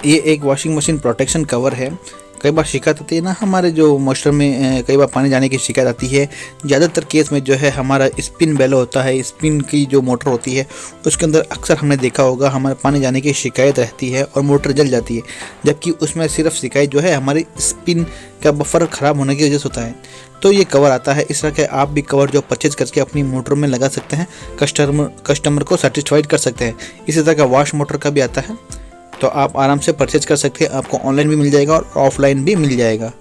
ये एक washing machine protection cover है। कई बार शिकायत आती है ना, हमारे जो मॉइस्चर में कई बार पानी जाने की शिकायत आती है। ज़्यादातर केस में जो है हमारा स्पिन बेलो होता है, स्पिन की जो मोटर होती है उसके अंदर अक्सर हमने देखा होगा हमारे पानी जाने की शिकायत रहती है और मोटर जल जाती है, जबकि उसमें सिर्फ शिकायत जो है हमारी स्पिन का बफर ख़राब होने की वजह से होता है। तो ये कवर आता है, इस तरह के आप भी कवर जो परचेज करके अपनी मोटर में लगा सकते हैं, कस्टमर को सेटिस्फाइड कर सकते हैं। इसी तरह का वॉश मोटर का भी आता है, तो आप आराम से परचेज कर सकते हैं। आपको ऑनलाइन भी मिल जाएगा और ऑफलाइन भी मिल जाएगा।